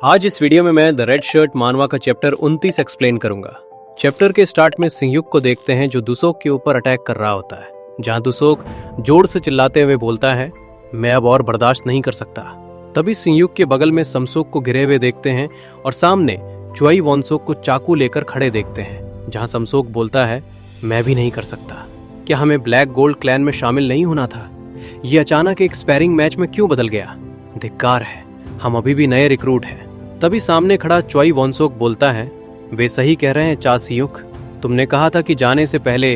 आज इस वीडियो में मैं द रेड शर्ट मानवा का चैप्टर 29 एक्सप्लेन करूंगा। चैप्टर के स्टार्ट में सिंयुक को देखते हैं जो दुसोक के ऊपर अटैक कर रहा होता है, जहां दुसोक जोर से चिल्लाते हुए बोलता है, मैं अब और बर्दाश्त नहीं कर सकता। तभी सिंयुक के बगल में समसोक को गिरे हुए देखते हैं और सामने चुआई वॉनसोक को चाकू लेकर खड़े देखते हैं, जहां समसोक बोलता है, मैं भी नहीं कर सकता। क्या हमें ब्लैक गोल्ड क्लैन में शामिल नहीं होना था? ये अचानक एक स्पैरिंग मैच में क्यों बदल गया? धिक्कार है, हम अभी भी नए रिक्रूट हैं। तभी सामने खड़ा चुआई वॉनसोक बोलता है, वे सही कह रहे हैं चा सियुक, तुमने कहा था कि जाने से पहले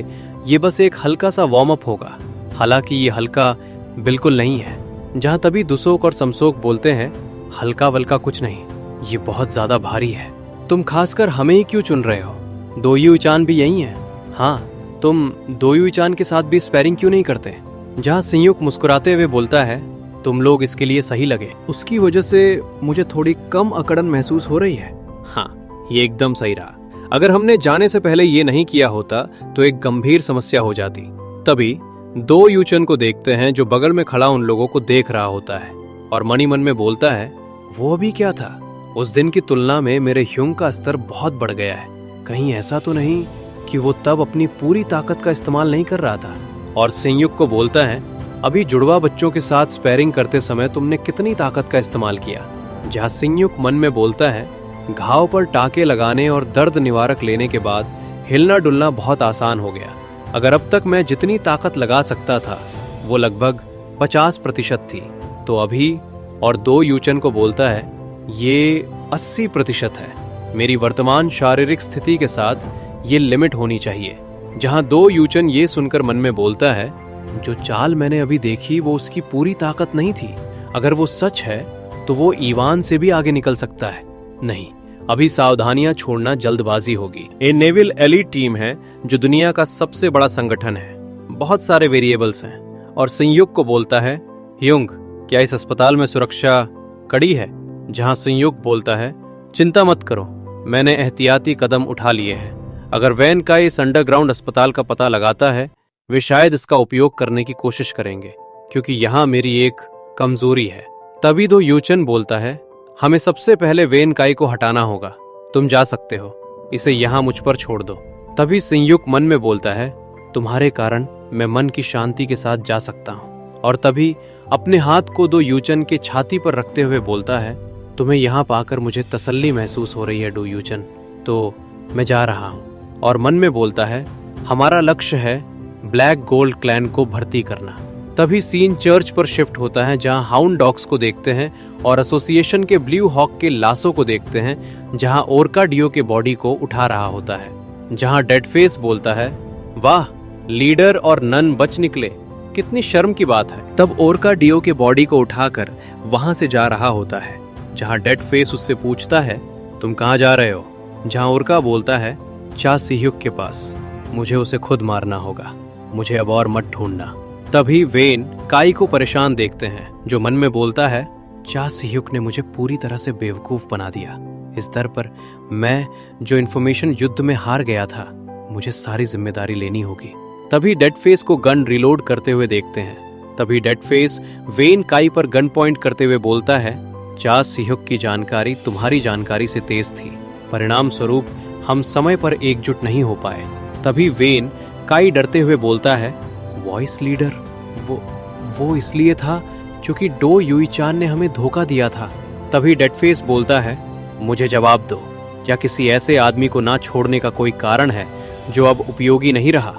ये बस एक हल्का सा वार्म अप होगा। हालांकि ये हल्का बिल्कुल नहीं है। जहां तभी दुसोक और समसोक बोलते हैं, हल्का वल्का कुछ नहीं, ये बहुत ज्यादा भारी है। तुम खासकर हमें ही क्यों चुन रहे हो? दोयुचान भी यही है। हाँ, तुम दोयुचान के साथ भी स्पैरिंग क्यों नहीं करते? जहां सियुक मुस्कुराते हुए बोलता है, तुम लोग इसके लिए सही लगे, उसकी वजह से मुझे थोड़ी कम अकड़न महसूस हो रही है। हाँ, ये एकदम सही रहा। अगर हमने जाने से पहले ये नहीं किया होता तो एक गंभीर समस्या हो जाती। तभी दो यूचन को देखते हैं जो बगल में खड़ा उन लोगों को देख रहा होता है और मनी मन में बोलता है, वो अभी क्या था? उस दिन की तुलना में मेरे ह्यूंग का स्तर बहुत बढ़ गया है। कहीं ऐसा तो नहीं कि वो तब अपनी पूरी ताकत का इस्तेमाल नहीं कर रहा था? और सिंयुक को बोलता है, अभी जुड़वा बच्चों के साथ स्पैरिंग करते समय तुमने कितनी ताकत का इस्तेमाल किया? जहां सिंयुक मन में बोलता है, घाव पर टाके लगाने और दर्द निवारक लेने के बाद हिलना डुलना बहुत आसान हो गया। अगर अब तक मैं जितनी ताकत लगा सकता था वो लगभग 50% थी, तो अभी और दो यूचन को बोलता है, ये 80% है। मेरी वर्तमान शारीरिक स्थिति के साथ ये लिमिट होनी चाहिए। जहां दो यूचन ये सुनकर मन में बोलता है, जो चाल मैंने अभी देखी वो उसकी पूरी ताकत नहीं थी। अगर वो सच है तो वो ईवान से भी आगे निकल सकता है। नहीं, अभी सावधानियां छोड़ना जल्दबाजी होगी। ये नेवल एलीट टीम है जो दुनिया का सबसे बड़ा संगठन है। बहुत सारे वेरिएबल्स हैं। और संयुक को बोलता है, ह्यूंग, क्या इस अस्पताल में सुरक्षा कड़ी है? जहां संयुक बोलता है, चिंता मत करो, मैंने एहतियाती कदम उठा लिए हैं। अगर वैन का इस अंडरग्राउंड अस्पताल का पता लगाता है, वे शायद इसका उपयोग करने की कोशिश करेंगे, क्योंकि यहाँ मेरी एक कमजोरी है। तभी दो यूचन बोलता है, हमें सबसे पहले वेन काई को हटाना होगा। तुम जा सकते हो, इसे यहाँ मुझ पर छोड़ दो। तभी सिंयुक मन में बोलता है, तुम्हारे कारण मैं मन की शांति के साथ जा सकता हूँ। और तभी अपने हाथ को दो यूचन के छाती पर रखते हुए बोलता है, तुम्हें यहाँ पाकर मुझे तसल्ली महसूस हो रही है डू यूचन, तो मैं जा रहा हूँ। और मन में बोलता है, हमारा लक्ष्य है ब्लैक गोल्ड क्लैन को भर्ती करना। तभी सीन चर्च पर शिफ्ट होता है, जहां हाउंड डॉग्स को देखते हैं और एसोसिएशन के ब्लू हॉक के लासो को देखते हैं, जहां ओरका डियो के बॉडी को उठा रहा होता है। जहां डेड फेस बोलता है, वाह, लीडर और नन बच निकले, कितनी शर्म की बात है। तब ओरका डियो के बॉडी को उठाकर वहां से जा रहा होता है, जहां डेड फेस उससे पूछता है, तुम कहाँ जा रहे हो? जहां ओरका बोलता है, चा सिह्युक के पास, मुझे उसे खुद मारना होगा, मुझे अब और मत ढूंढना। तभी वेन काई को परेशान देखते हैं, जो मन में बोलता है, चा सिह्युक ने मुझे पूरी तरह से बेवकूफ बना दिया। इस दर पर मैं जो इन्फॉर्मेशन युद्ध में हार गया था, मुझे सारी जिम्मेदारी लेनी होगी। तभी डेड फेस को गन रिलोड करते हुए देखते हैं। तभी डेड फेस वेन काई पर गन पॉइंट करते हुए बोलता है, चा सिह्युक की जानकारी तुम्हारी जानकारी से तेज थी, परिणाम स्वरूप हम समय पर एकजुट नहीं हो पाए। तभी वेन काई डरते हुए बोलता है, वॉइस लीडर, वो इसलिए था क्योंकि डो युईचान ने हमें धोखा दिया था। तभी डेडफेस बोलता है, मुझे जवाब दो, क्या किसी ऐसे आदमी को ना छोड़ने का कोई कारण है जो अब उपयोगी नहीं रहा?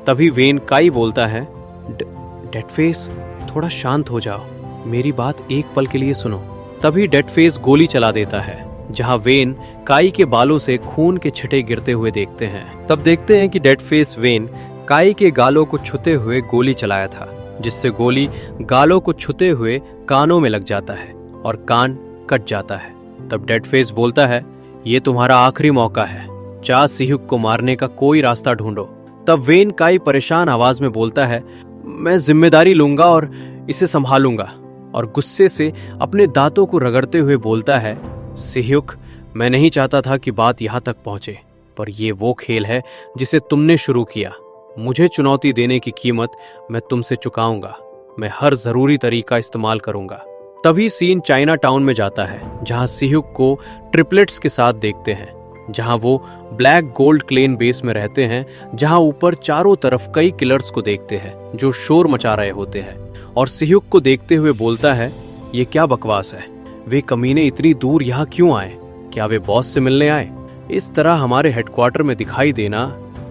तभी वेन काई बोलता है, डेडफेस, थोड़ा शांत हो जाओ, मेरी बात एक पल के लिए सुनो। तभी डेडफेस गोली चला देता है, जहां वेन काई के बालों से खून के छिटे गिरते हुए देखते हैं। तब देखते हैं कि डेड फेस वेन काई के गालों को छूते हुए गोली चलाया था, जिससे गोली गालों को छूते हुए कानों में लग जाता है और कान कट जाता है। तब डेड फेस बोलता है, ये तुम्हारा आखिरी मौका है, चा सिह्युक को मारने का कोई रास्ता ढूंढो। तब वेन काई परेशान आवाज में बोलता है, मैं जिम्मेदारी लूंगा और इसे संभालूंगा। और गुस्से से अपने दांतों को रगड़ते हुए बोलता है, सिह्युक, मैं नहीं चाहता था कि बात यहाँ तक पहुंचे, पर यह वो खेल है जिसे तुमने शुरू किया। मुझे चुनौती देने की कीमत मैं तुमसे चुकाऊंगा। मैं हर जरूरी तरीका इस्तेमाल करूंगा। तभी सीन चाइना टाउन में जाता है, जहां सिह्युक को ट्रिपलेट्स के साथ देखते हैं, जहां वो ब्लैक गोल्ड क्लेन बेस में रहते हैं, जहां ऊपर चारों तरफ कई किलर्स को देखते हैं जो शोर मचा रहे होते हैं। और सिह्युक को देखते हुए बोलता है, ये क्या बकवास है, वे कमीने इतनी दूर यहाँ क्यों आए? क्या वे बॉस से मिलने आए? इस तरह हमारे हेडक्वार्टर में दिखाई देना,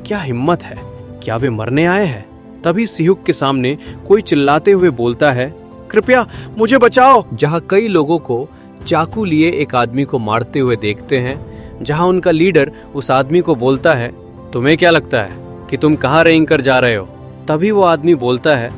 क्या हिम्मत है? क्या वे मरने आए हैं? तभी सिह्युक के सामने कोई चिल्लाते हुए बोलता है, कृपया मुझे बचाओ। जहां कई लोगों को चाकू लिए एक आदमी को मारते हुए देखते हैं, जहां उनका लीडर उस आदमी को बोलता है, तुम्हें क्या लगता है कि तुम कहाँ रेंग कर जा रहे हो? तभी वो आदमी बोलता है,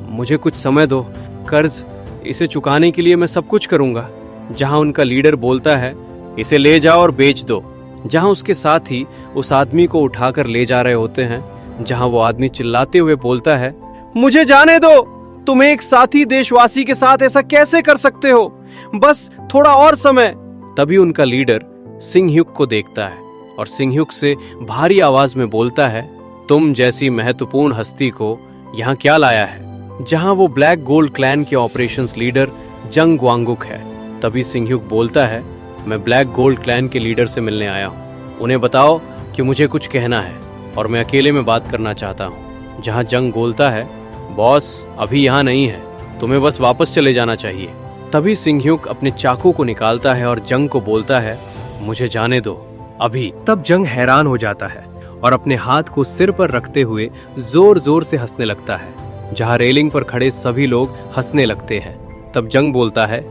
मुझे कुछ समय दो, कर्ज इसे चुकाने के लिए मैं सब कुछ करूंगा। जहां उनका लीडर बोलता है, इसे ले जाओ और बेच दो। जहां उसके साथ ही उस आदमी को उठाकर ले जा रहे होते हैं, जहां वो आदमी चिल्लाते हुए बोलता है, मुझे जाने दो, तुम एक साथी देशवासी के साथ ऐसा कैसे कर सकते हो? बस थोड़ा और समय। तभी उनका लीडर सिंह्युक को देखता है और सिंह्युक से भारी आवाज में बोलता है, तुम जैसी महत्वपूर्ण हस्ती को यहाँ क्या लाया है? जहां वो ब्लैक गोल्ड क्लैन के ऑपरेशंस लीडर जंग ग्वांगुक है। तभी सिंह्युक बोलता है, मैं ब्लैक गोल्ड क्लैन के लीडर से मिलने आया हूँ, उन्हें बताओ कि मुझे कुछ कहना है और मैं अकेले में बात करना चाहता हूँ। जहां जंग बोलता है, बॉस अभी यहाँ नहीं है, तुम्हें बस वापस चले जाना चाहिए। तभी सिंह्युक अपने चाकू को निकालता है और जंग को बोलता है, मुझे जाने दो अभी। तब जंग हैरान हो जाता है और अपने हाथ को सिर पर रखते हुए जोर जोर से हंसने लगता है। जहां रेलिंग पर खड़े सभी लोग हंसने लगते हैं। तब जंग बोलता है,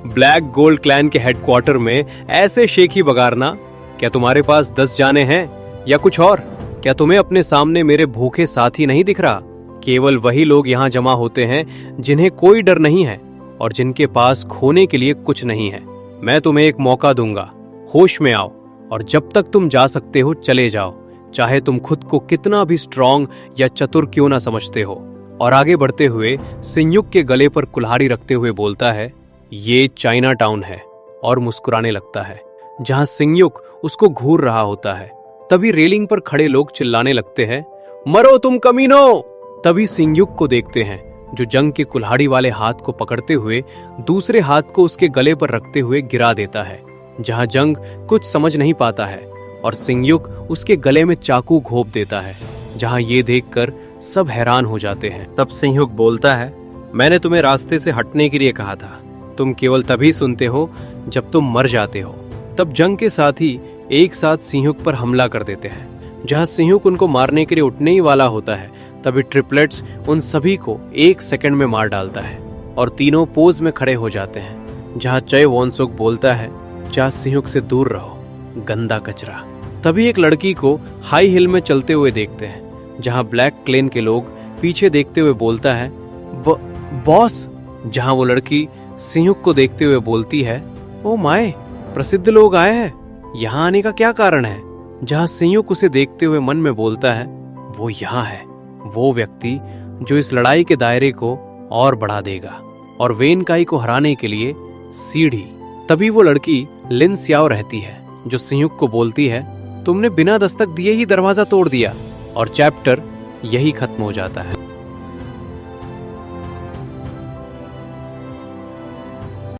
ब्लैक गोल्ड क्लैन के हेडक्वार्टर में ऐसे शेखी बगारना, क्या तुम्हारे पास 10 जाने हैं या कुछ और? क्या तुम्हें अपने सामने मेरे भूखे साथी नहीं दिख रहा? केवल वही लोग यहाँ जमा होते हैं जिन्हें कोई डर नहीं है और जिनके पास खोने के लिए कुछ नहीं है। मैं तुम्हें एक मौका दूंगा, होश में आओ और जब तक तुम जा सकते हो चले जाओ, चाहे तुम खुद को कितना भी स्ट्रांग या चतुर क्यों ना समझते हो। और आगे बढ़ते हुए सिंह्युक के गले पर कुल्हाड़ी रखते हुए बोलता है, ये चाइना टाउन है, और मुस्कुराने लगता है। जहां सिंह्युक उसको घूर रहा होता है, तभी रेलिंग पर खड़े लोग चिल्लाने लगते हैं, मरो तुम कमीनो। तभी सिंह्युक को देखते हैं जो जंग के कुल्हाड़ी वाले हाथ को पकड़ते हुए दूसरे हाथ को उसके गले पर रखते हुए गिरा देता है। जहां जंग कुछ समझ नहीं पाता है और सिंह्युक उसके गले में चाकू घोंप देता है। जहां ये देखकर सब हैरान हो जाते हैं। तब सिंह्युक बोलता है, मैंने तुम्हें रास्ते से हटने के लिए कहा था, तुम केवल तभी सुनते हो जब तुम मर जाते हो। तब जंग के साथी एक साथ सिंह्युक पर हमला कर देते हैं। जहां सिंह्युक उनको मारने के लिए उठने ही वाला होता है, तभी ट्रिपलेट्स उन सभी को 1 सेकंड में मार डालता है और तीनों पोज में खड़े हो जाते हैं। जहां चय वोनसुक बोलता है, जा सिंह्युक से दूर रहो, गंदा कचरा। तभी एक लड़की को हाई हिल में चलते हुए देखते हैं। जहां ब्लैक क्लेन के लोग पीछे देखते हुए बोलता है, बॉस। जहां वो लड़की सिंह्युक को देखते हुए बोलती है, ओ माय, प्रसिद्ध लोग आए हैं, यहाँ आने का क्या कारण है? जहां सिंह्युक उसे देखते हुए मन में बोलता है, वो यहाँ है, वो व्यक्ति जो इस लड़ाई के दायरे को और बढ़ा देगा और वेन काई को हराने के लिए सीढ़ी। तभी वो लड़की लिन सियाओ रहती है जो सिंह्युक को बोलती है, तुमने बिना दस्तक दिए ही दरवाजा तोड़ दिया। और चैप्टर यही खत्म हो जाता है।